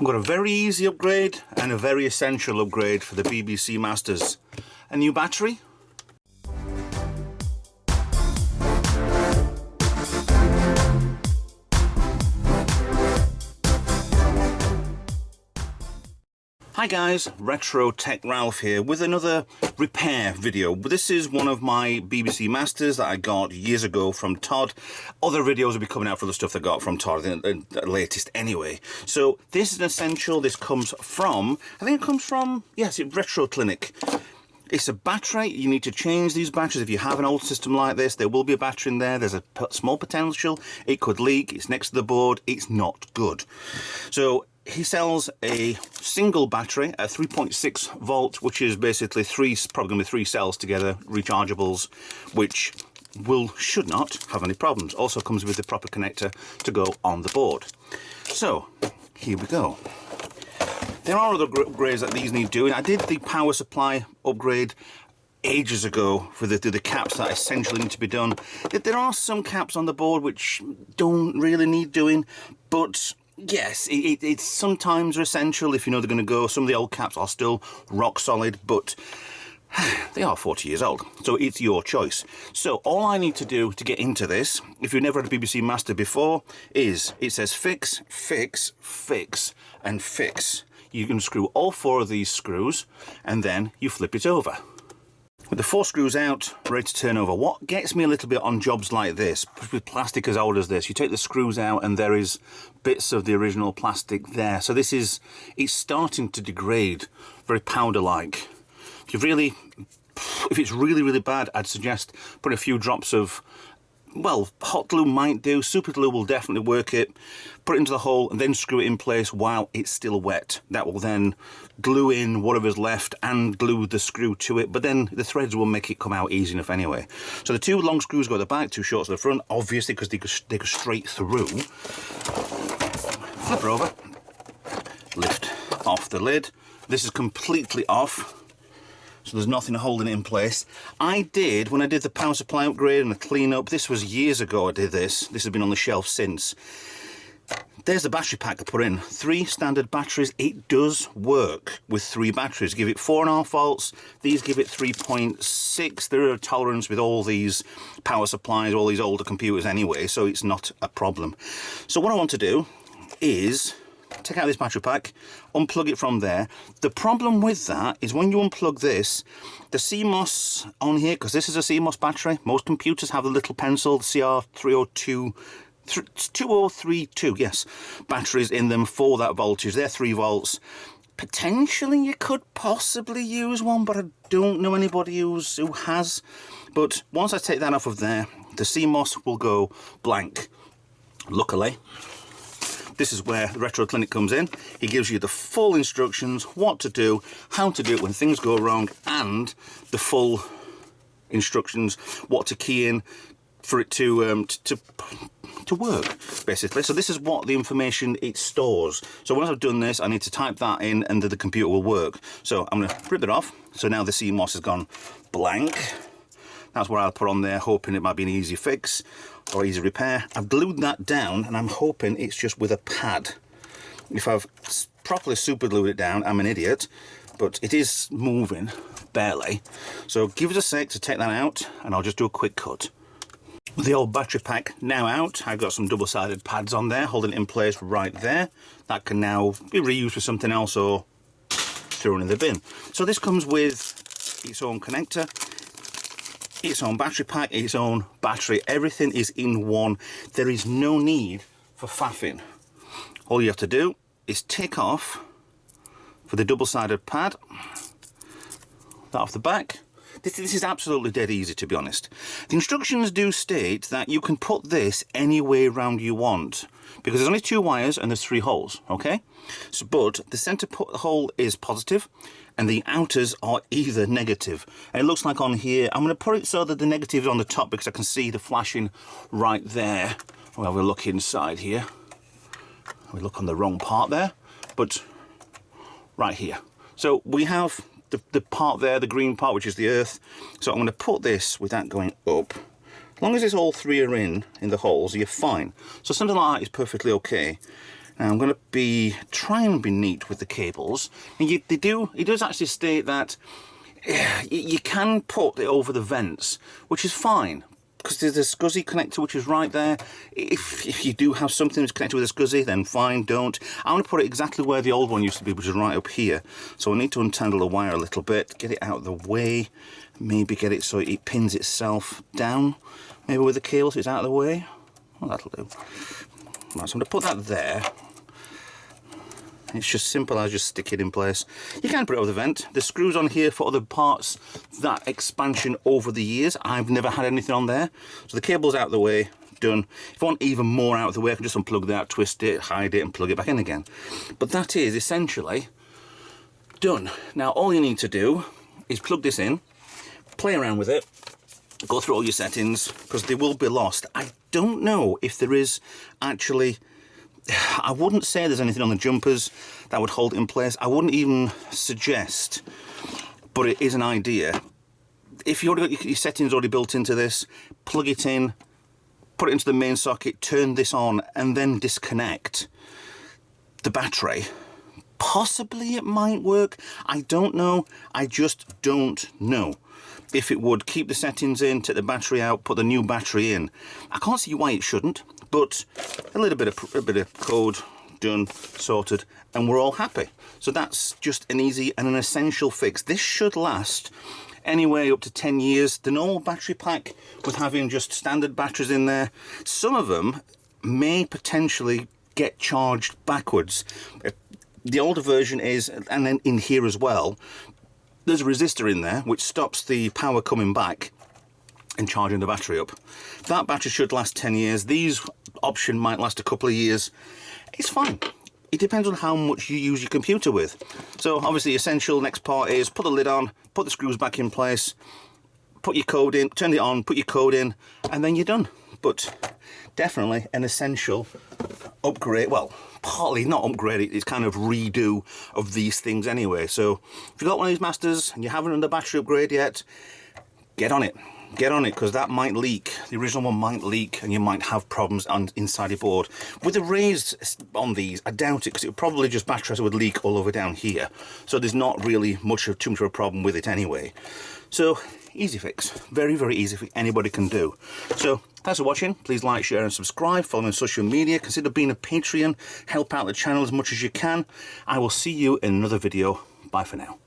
I've got a very easy upgrade and a very essential upgrade for the BBC Masters. A new battery. Hi guys, Retro Tech Ralph here with another repair video. This is one of my BBC Masters that I got years ago from Todd. Other videos will be coming out for the stuff I got from Todd, the latest anyway. So this is an essential. This comes from, I think it comes from, yes, Retro Clinic. It's a battery. You need to change these batteries. If you have an old system like this, there will be a battery in there. There's a small potential. It could leak. It's next to the board. It's not good. So he sells a single battery at 3.6 volt, which is basically probably three cells together, rechargeables, which should not have any problems. Also comes with the proper connector to go on the board. So here we go. There are other upgrades that these need doing. I did the power supply upgrade ages ago for the caps that essentially need to be done. There are some caps on the board which don't really need doing, but yes, it's sometimes essential if you know they're going to go. Some of the old caps are still rock solid, but they are 40 years old, so it's your choice. So all I need to do to get into this, if you've never had a BBC Master before, is it says fix, fix, fix, and fix. You can screw all four of these screws, and then you flip it over. With the four screws out, ready to turn over. What gets me a little bit on jobs like this, with plastic as old as this, you take the screws out and there is bits of the original plastic there. So it's starting to degrade, very powder-like. If it's really, really bad, I'd suggest put a few drops of, well, hot glue might do. Super glue will definitely work it. Put it into the hole and then screw it in place while it's still wet. That will then glue in whatever's left and glue the screw to it, but then the threads will make it come out easy enough anyway. So the two long screws go at the back, two shorts at the front, obviously because they go straight through. Flip her over, lift off the lid. This is completely off, so there's nothing holding it in place. When I did the power supply upgrade and the cleanup, this was years ago I did this. This has been on the shelf since. There's the battery pack I put in. 3 standard batteries. It does work with 3 batteries. Give it 4.5 volts. These give it 3.6. There are tolerance with all these power supplies, all these older computers anyway, so it's not a problem. So what I want to do is take out this battery pack, unplug it from there. The problem with that is when you unplug this, the CMOS on here, because this is a CMOS battery, most computers have the little pencil, the CR2032, yes, batteries in them for that voltage. They're 3 volts. Potentially you could possibly use one, but I don't know anybody who has. But once I take that off of there, the CMOS will go blank. Luckily, this is where the Retro Clinic comes in. He gives you the full instructions, what to do, how to do it when things go wrong, and the full instructions, what to key in for it to work, basically. So this is what the information it stores. So once I've done this, I need to type that in and the computer will work. So I'm going to rip it off. So now the CMOS has gone blank. That's what I'll put on there, hoping it might be an easy fix or easy repair. I've glued that down and I'm hoping it's just with a pad. If I've properly super glued it down, I'm an idiot, but it is moving, barely. So give us a sec to take that out and I'll just do a quick cut. With the old battery pack now out, I've got some double-sided pads on there, holding it in place right there. That can now be reused for something else or thrown in the bin. So this comes with its own connector, its own battery pack, its own battery. Everything is in one. There is no need for faffing. All you have to do is take off for the double-sided pad, that off the back. This is absolutely dead easy, to be honest. The instructions do state that you can put this any way around you want, because there's only 2 wires and there's 3 holes, okay? So, but the center hole is positive and the outers are either negative. And it looks like on here, I'm going to put it so that the negative is on the top because I can see the flashing right there. Well, we'll look inside here. We look on the wrong part there, but right here. So we have the part there, the green part, which is the earth. So I'm going to put this with that going up. As long as it's all 3 are in the holes, you're fine. So something like that is perfectly okay. Now I'm going to try and be neat with the cables. And it does actually state that you can put it over the vents, which is fine, because there's a SCSI connector which is right there. If you do have something that's connected with a SCSI, then fine, don't. I'm going to put it exactly where the old one used to be, which is right up here. So I need to untangle the wire a little bit, get it out of the way, maybe get it so it pins itself down, maybe with the cable so it's out of the way. Well, that'll do. Right, so I'm going to put that there. It's just simple as just stick it in place. You can put it over the vent. There's screws on here for other parts, that expansion over the years. I've never had anything on there. So the cable's out of the way, done. If I want even more out of the way, I can just unplug that, twist it, hide it, and plug it back in again. But that is essentially done. Now all you need to do is plug this in, play around with it, go through all your settings, because they will be lost. I don't know if there is actually... I wouldn't say there's anything on the jumpers that would hold it in place. I wouldn't even suggest, but it is an idea. If you've already got your settings already built into this, plug it in, put it into the main socket, turn this on, and then disconnect the battery. Possibly it might work. I don't know. I just don't know if it would keep the settings in, take the battery out, put the new battery in. I can't see why it shouldn't. But a little bit of code done, sorted, and we're all happy. So that's just an easy and an essential fix. This should last anywhere up to 10 years. The normal battery pack, with having just standard batteries in there, some of them may potentially get charged backwards. The older version is, and then in here as well, there's a resistor in there which stops the power coming back and charging the battery up. That battery should last 10 years. These option might last a couple of years. It's fine. It depends on how much you use your computer with. So obviously essential next part is put the lid on, put the screws back in place, put your code in, turn it on, put your code in, and then you're done. But definitely an essential upgrade. Well, partly not upgrade, it's kind of redo of these things anyway. So if you've got one of these Masters and you haven't done the battery upgrade yet, get on it. Get on it, because that might leak. The original one might leak and you might have problems inside your board. With the raised on these, I doubt it, because it would probably just batteries would leak all over down here. So there's not really too much of a problem with it anyway. So easy fix. Very, very easy fix. Anybody can do. So thanks for watching. Please like, share and subscribe. Follow me on social media. Consider being a Patreon. Help out the channel as much as you can. I will see you in another video. Bye for now.